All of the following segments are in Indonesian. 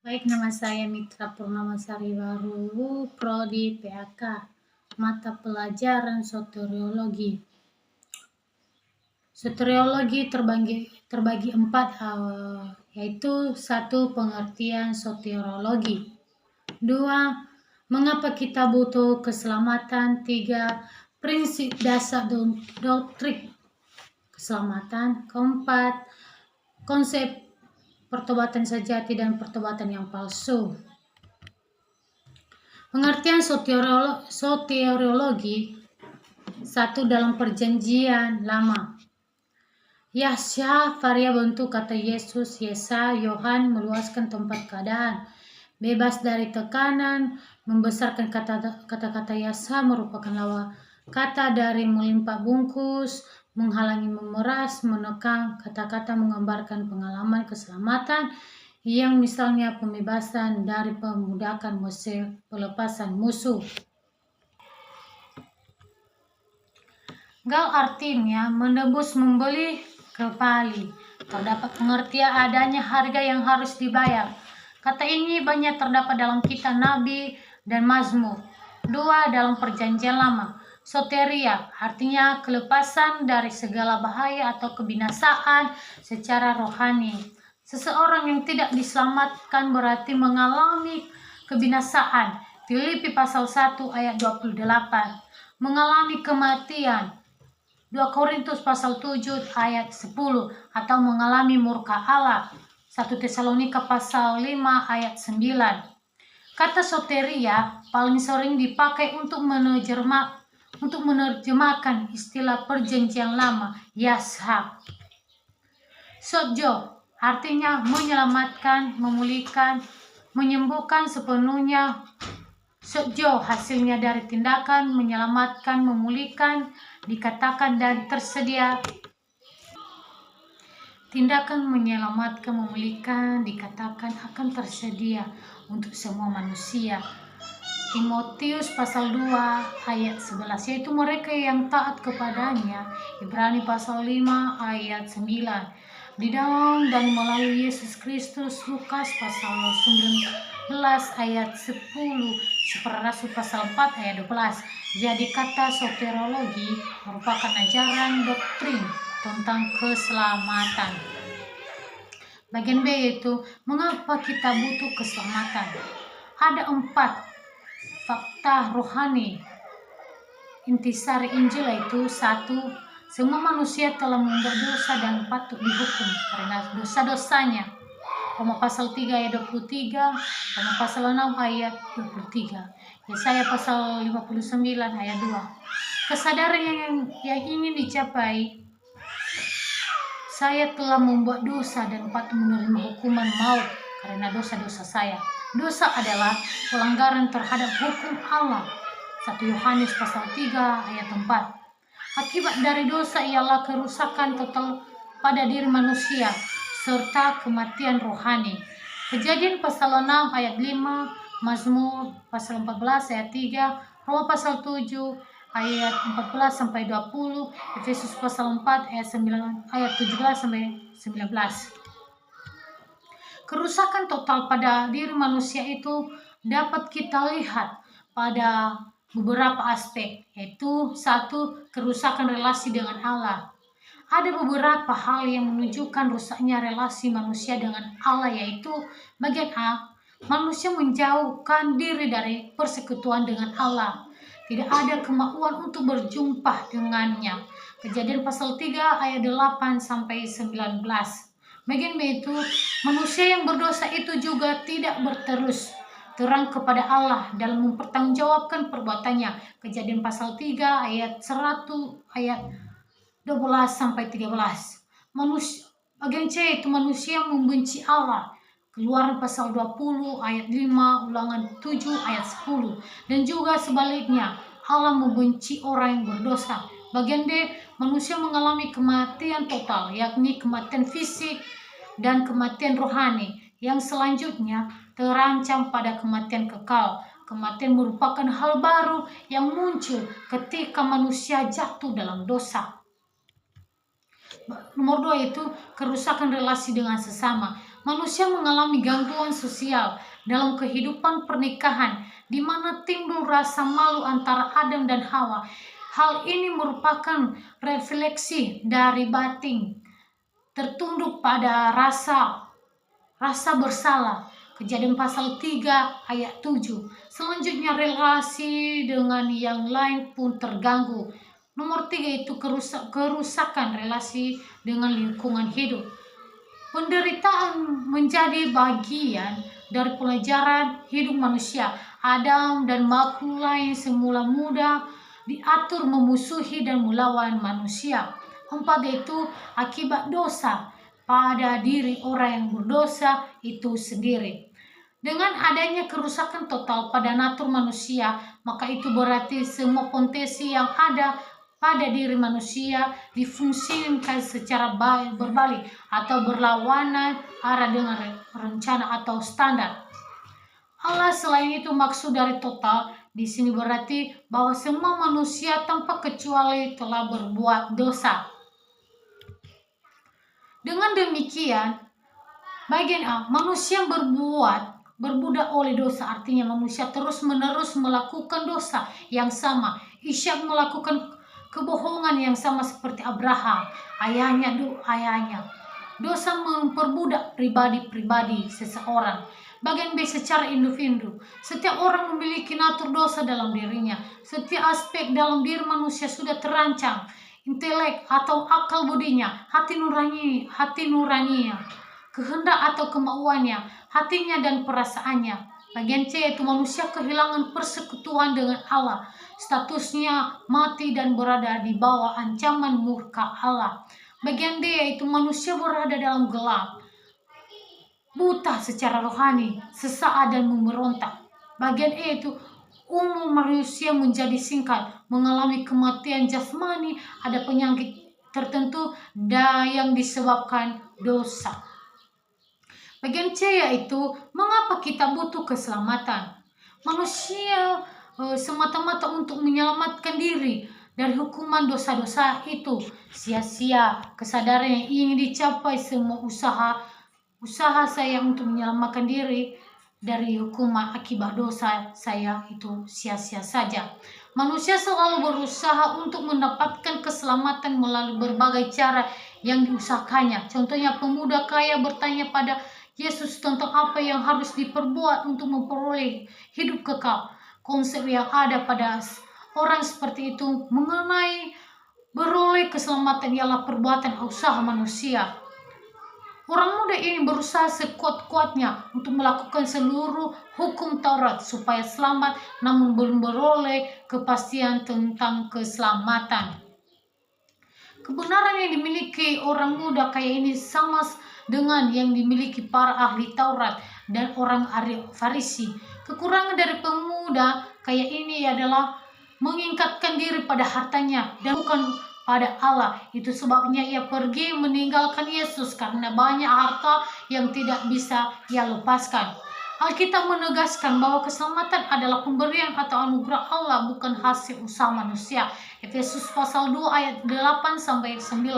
Baik, nama saya Mitra Purnamasari Waruwu, Prodi PAK, mata pelajaran soteriologi. Soteriologi terbagi empat, yaitu satu, pengertian soteriologi. Dua, mengapa kita butuh keselamatan. Tiga, prinsip dasar doktrin keselamatan. Keempat, konsep pertobatan sejati dan pertobatan yang palsu. Pengertian soteriologi. Satu, dalam perjanjian lama. Yahya, varia bentuk kata Yesus, Yesa, Yohan, meluaskan tempat keadaan, bebas dari tekanan, membesarkan kata-kata Yasa merupakan lawa kata dari melimpah bungkus, menghalangi memeras, menekan, kata-kata menggambarkan pengalaman keselamatan, yang misalnya pembebasan dari pemudakan Mesir, pelepasan musuh. Gal artinya menebus, membeli kembali. Terdapat pengertian adanya harga yang harus dibayar. Kata ini banyak terdapat dalam kitab Nabi dan Mazmur. Dua, dalam perjanjian lama. Soteria artinya kelepasan dari segala bahaya atau kebinasaan secara rohani. Seseorang yang tidak diselamatkan berarti mengalami kebinasaan. Filipi pasal 1 ayat 28. Mengalami kematian. 2 Korintus pasal 7 ayat 10, atau mengalami murka Allah. 1 Tesalonika pasal 5 ayat 9. Kata soteria paling sering dipakai untuk menerjemahkan istilah perjanjian lama, Yashak. Sojo artinya menyelamatkan, memulihkan, menyembuhkan sepenuhnya. Sojo hasilnya dari tindakan menyelamatkan, memulihkan, dikatakan dan tersedia. Tindakan menyelamatkan, memulihkan, dikatakan akan tersedia untuk semua manusia. Timotius pasal 2 ayat 11, yaitu mereka yang taat kepadanya. Ibrani pasal 5 ayat 9. Di dalam dan melalui Yesus Kristus. Lukas pasal 19 ayat 10, Rasul pasal 4 ayat 12. Jadi kata soteriologi merupakan ajaran doktrin tentang keselamatan. Bagian B yaitu mengapa kita butuh keselamatan. Ada 4 fakta rohani intisari Injil, yaitu 1, semua manusia telah membuat dosa dan patut dihukum karena dosa-dosanya. Roma pasal 3 ayat 23, Roma pasal 6 ayat 23, Yesaya pasal 59 ayat 2. Kesadaran yang ingin dicapai, saya telah membuat dosa dan patut menerima hukuman maut karena dosa-dosa saya. Dosa adalah pelanggaran terhadap hukum Allah. 1 Yohanes pasal 3 ayat 4. Akibat dari dosa ialah kerusakan total pada diri manusia serta kematian rohani. Kejadian pasal 6 ayat 5, Mazmur pasal 14 ayat 3, Roma pasal 7 ayat 14 sampai 20, Efesus pasal 4 ayat 9 ayat 17 sampai 19. Kerusakan total pada diri manusia itu dapat kita lihat pada beberapa aspek, yaitu 1, kerusakan relasi dengan Allah. Ada beberapa hal yang menunjukkan rusaknya relasi manusia dengan Allah, yaitu bagian A, manusia menjauhkan diri dari persekutuan dengan Allah. Tidak ada kemauan untuk berjumpa dengannya. Kejadian pasal 3 ayat 8 sampai 19. Bagian B itu manusia yang berdosa itu juga tidak berterus terang kepada Allah dalam mempertanggungjawabkan perbuatannya. Kejadian pasal 3 ayat 100 ayat 12 sampai 13. Bagian C itu manusia membenci Allah. Keluaran pasal 20 ayat 5, Ulangan 7 ayat 10, dan juga sebaliknya, Allah membenci orang yang berdosa. Bagian D, manusia mengalami kematian total, yakni kematian fisik dan kematian rohani, yang selanjutnya terancam pada kematian kekal. Kematian merupakan hal baru yang muncul ketika manusia jatuh dalam dosa. Nomor 2 itu kerusakan relasi dengan sesama. Manusia mengalami gangguan sosial dalam kehidupan pernikahan, di mana timbul rasa malu antara Adam dan Hawa. Hal ini merupakan refleksi dari batin, tertunduk pada rasa bersalah. Kejadian pasal 3 ayat 7. Selanjutnya relasi dengan yang lain pun terganggu. Nomor 3 itu kerusakan relasi dengan lingkungan hidup. Penderitaan menjadi bagian dari pelajaran hidup manusia. Adam dan makhluk lain semula mudah diatur memusuhi dan melawan manusia. 4 yaitu akibat dosa pada diri orang yang berdosa itu sendiri. Dengan adanya kerusakan total pada natur manusia, maka itu berarti semua potensi yang ada pada diri manusia difungsikan secara berbalik atau berlawanan arah dengan rencana atau standar Allah. Selain itu, maksud dari total di sini berarti bahwa semua manusia tanpa kecuali telah berbuat dosa. Dengan demikian, bagian A, manusia berbudak oleh dosa, artinya manusia terus-menerus melakukan dosa yang sama. Ishak melakukan kebohongan yang sama seperti Abraham, ayahnya. Dosa memperbudak pribadi-pribadi seseorang. Bagian B, secara individu. Setiap orang memiliki natur dosa dalam dirinya. Setiap aspek dalam diri manusia sudah terancam. Intelek atau akal budinya, hati nuraninya, kehendak atau kemauannya, hatinya dan perasaannya. Bagian C yaitu manusia kehilangan persekutuan dengan Allah. Statusnya mati dan berada di bawah ancaman murka Allah. Bagian D yaitu manusia berada dalam gelap, buta secara rohani, sesaat dan memberontak. Bagian E itu umur manusia menjadi singkat, mengalami kematian jasmani, ada penyakit tertentu yang disebabkan dosa. Bagian C yaitu mengapa kita butuh keselamatan. Manusia semata-mata untuk menyelamatkan diri dari hukuman dosa-dosa itu sia-sia. Kesadaran yang ingin dicapai, semua usaha saya untuk menyelamatkan diri dari hukuman akibat dosa saya itu sia-sia saja. Manusia selalu berusaha untuk mendapatkan keselamatan melalui berbagai cara yang diusahakannya. Contohnya, pemuda kaya bertanya pada Yesus tentang apa yang harus diperbuat untuk memperoleh hidup kekal. Konsep yang ada pada orang seperti itu mengenai beroleh keselamatan ialah perbuatan usaha manusia. Orang muda ini berusaha sekuat-kuatnya untuk melakukan seluruh hukum Taurat supaya selamat, namun belum beroleh kepastian tentang keselamatan. Kebenaran yang dimiliki orang muda kaya ini sama dengan yang dimiliki para ahli Taurat dan orang Farisi. Kekurangan dari pemuda kaya ini adalah mengingkatkan diri pada hartanya dan bukan pada Allah. Itu sebabnya ia pergi meninggalkan Yesus karena banyak harta yang tidak bisa ia lepaskan. Alkitab menegaskan bahwa keselamatan adalah pemberian atau anugerah Allah, bukan hasil usaha manusia. Efesus pasal 2 ayat 8 sampai 9.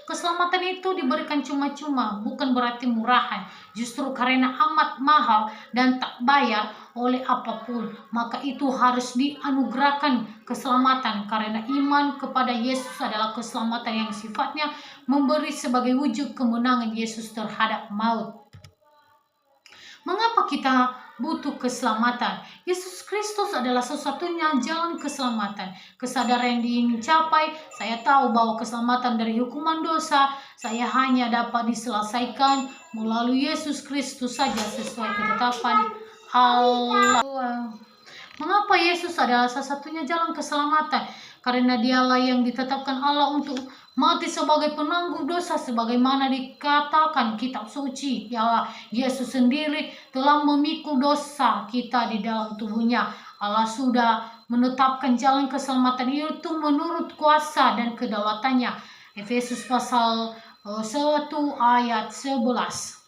Keselamatan itu diberikan cuma-cuma, bukan berarti murahan. Justru karena amat mahal dan tak bayar oleh apapun, maka itu harus dianugerahkan keselamatan, karena iman kepada Yesus adalah keselamatan yang sifatnya memberi sebagai wujud kemenangan Yesus terhadap maut. Mengapa kita butuh keselamatan? Yesus Kristus adalah satu-satunya jalan keselamatan. Kesadaran yang ingin capai, saya tahu bahwa keselamatan dari hukuman dosa saya hanya dapat diselesaikan melalui Yesus Kristus saja sesuai ketetapan Allah. Mengapa Yesus adalah satu-satunya jalan keselamatan? Karena dialah yang ditetapkan Allah untuk mati sebagai penanggung dosa, sebagaimana dikatakan kitab suci. Ya, Yesus sendiri telah memikul dosa kita di dalam tubuhnya. Allah sudah menetapkan jalan keselamatan itu menurut kuasa dan kedaulatannya. Efesus pasal 1 ayat 11.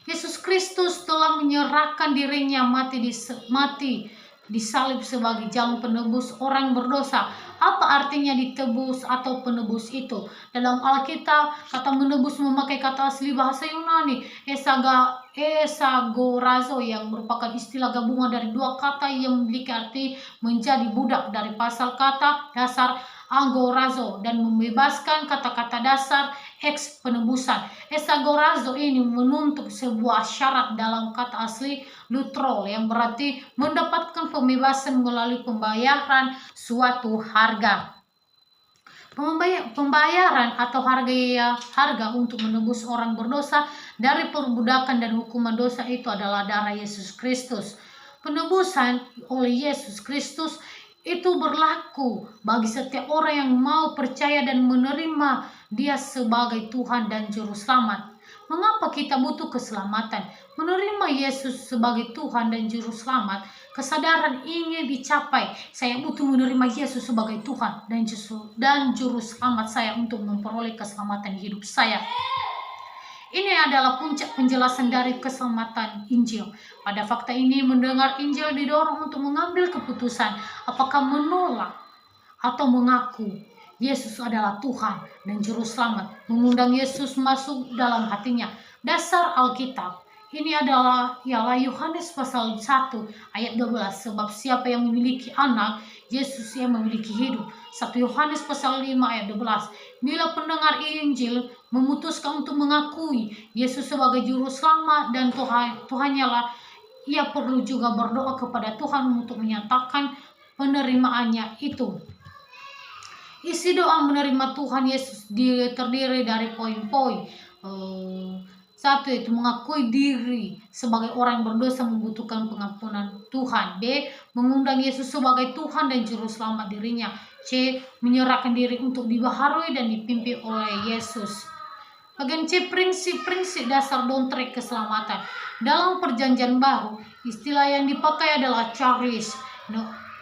Yesus Kristus telah menyerahkan dirinya mati disalib sebagai jalan penebus orang berdosa. Apa artinya ditebus atau penebus itu? Dalam Alkitab, kata menebus memakai kata asli bahasa Yunani, esagorazo, yang merupakan istilah gabungan dari dua kata yang memiliki arti menjadi budak dari pasal kata dasar agorazo dan membebaskan kata-kata dasar X penebusan. Esagorazo ini menuntut sebuah syarat dalam kata asli lutrol yang berarti mendapatkan pembebasan melalui pembayaran suatu harga. Pembayaran atau harga untuk menebus orang berdosa dari perbudakan dan hukuman dosa itu adalah darah Yesus Kristus. Penebusan oleh Yesus Kristus itu berlaku bagi setiap orang yang mau percaya dan menerima Dia sebagai Tuhan dan Juru Selamat. Mengapa kita butuh keselamatan? Menerima Yesus sebagai Tuhan dan Juru Selamat, kesadaran ingin dicapai. Saya butuh menerima Yesus sebagai Tuhan dan Juru Selamat saya untuk memperoleh keselamatan hidup saya. Ini adalah puncak penjelasan dari keselamatan Injil. Pada fakta ini, mendengar Injil didorong untuk mengambil keputusan apakah menolak atau mengaku Yesus adalah Tuhan dan Juru Selamat, mengundang Yesus masuk dalam hatinya. Dasar Alkitab ini adalah ialah Yohanes pasal 1 ayat 12, sebab siapa yang memiliki anak, Yesus yang memiliki hidup. 1 Yohanes pasal 5 ayat 12. Bila pendengar Injil memutuskan untuk mengakui Yesus sebagai Juru Selamat dan Tuhannya lah, ia perlu juga berdoa kepada Tuhan untuk menyatakan penerimaannya itu. Isi doa menerima Tuhan Yesus terdiri dari poin-poin. Satu, itu mengakui diri sebagai orang berdosa membutuhkan pengampunan Tuhan. B, mengundang Yesus sebagai Tuhan dan Juru Selamat dirinya. C, menyerahkan diri untuk dibaharui dan dipimpin oleh Yesus. Bagian C, prinsip-prinsip dasar doktrin keselamatan. Dalam Perjanjian Baru, istilah yang dipakai adalah charis,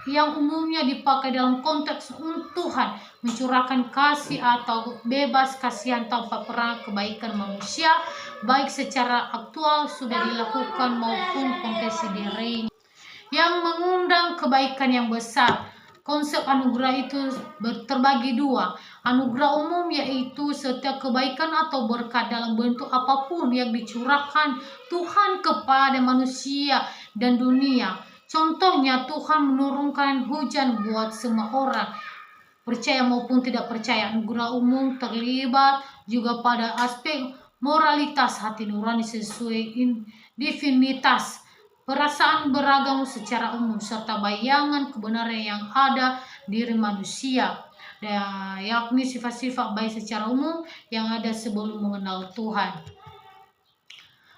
yang umumnya dipakai dalam konteks Tuhan mencurahkan kasih atau bebas kasihan tanpa perang kebaikan manusia, baik secara aktual sudah dilakukan maupun konteksi diri yang mengundang kebaikan yang besar. Konsep anugerah itu terbagi dua. Anugerah umum yaitu setiap kebaikan atau berkat dalam bentuk apapun yang dicurahkan Tuhan kepada manusia dan dunia. Contohnya, Tuhan menurunkan hujan buat semua orang, percaya maupun tidak percaya. Anugerah umum terlibat juga pada aspek moralitas hati nurani sesuai divinitas, perasaan beragam secara umum, serta bayangan kebenaran yang ada diri manusia, yakni sifat-sifat baik secara umum yang ada sebelum mengenal Tuhan.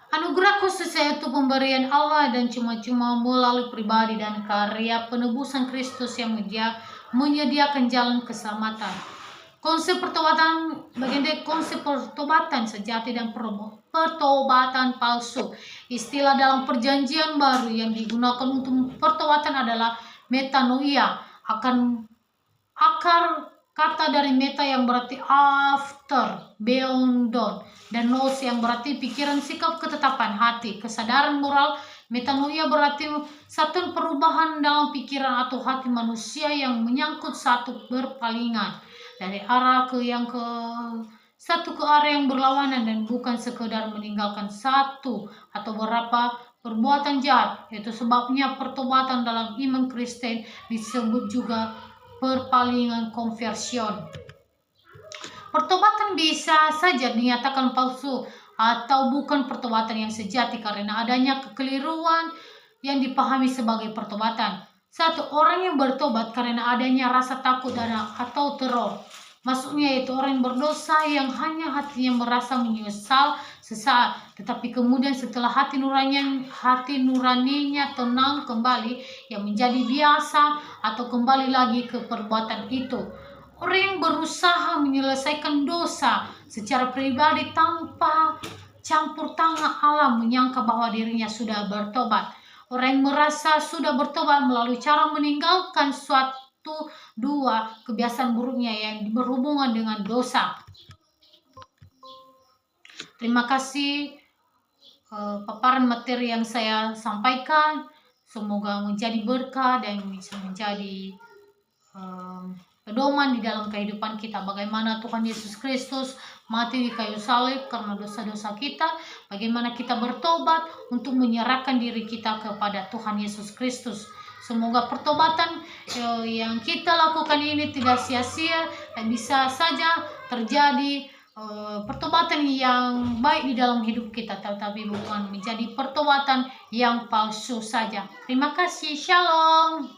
Anugerah khusus yaitu pemberian Allah dan cuma-cuma melalui pribadi dan karya penebusan Kristus yang menyediakan jalan keselamatan. Konsep pertobatan bagian D, konsep pertobatan sejati dan pertobatan palsu. Istilah dalam Perjanjian Baru yang digunakan untuk pertobatan adalah metanoia. Akar kata dari meta yang berarti after, beyond, dan nous yang berarti pikiran, sikap, ketetapan hati, kesadaran moral. Metanoia berarti satu perubahan dalam pikiran atau hati manusia yang menyangkut satu berpalingan dari arah ke arah yang berlawanan dan bukan sekedar meninggalkan satu atau beberapa perbuatan jahat. Itu sebabnya pertobatan dalam iman Kristen disebut juga perpalingan konversion. Pertobatan bisa saja dinyatakan palsu atau bukan pertobatan yang sejati karena adanya kekeliruan yang dipahami sebagai pertobatan. Satu, orang yang bertobat karena adanya rasa takut atau teror. Maksudnya yaitu orang yang berdosa yang hanya hatinya merasa menyesal sesaat, tetapi kemudian setelah hati nuraninya tenang kembali, yang menjadi biasa atau kembali lagi ke perbuatan itu. Orang yang berusaha menyelesaikan dosa secara pribadi tanpa campur tangan Allah menyangka bahwa dirinya sudah bertobat. Orang yang merasa sudah bertobat melalui cara meninggalkan dua kebiasaan buruknya yang berhubungan dengan dosa. Terima kasih paparan materi yang saya sampaikan. semoga menjadi berkah dan bisa menjadi pedoman di dalam kehidupan kita, bagaimana Tuhan Yesus Kristus mati di kayu salib karena dosa-dosa kita, bagaimana kita bertobat untuk menyerahkan diri kita kepada Tuhan Yesus Kristus. Semoga pertobatan yang kita lakukan ini tidak sia-sia dan bisa saja terjadi pertobatan yang baik di dalam hidup kita, tetapi bukan menjadi pertobatan yang palsu saja. Terima kasih, shalom.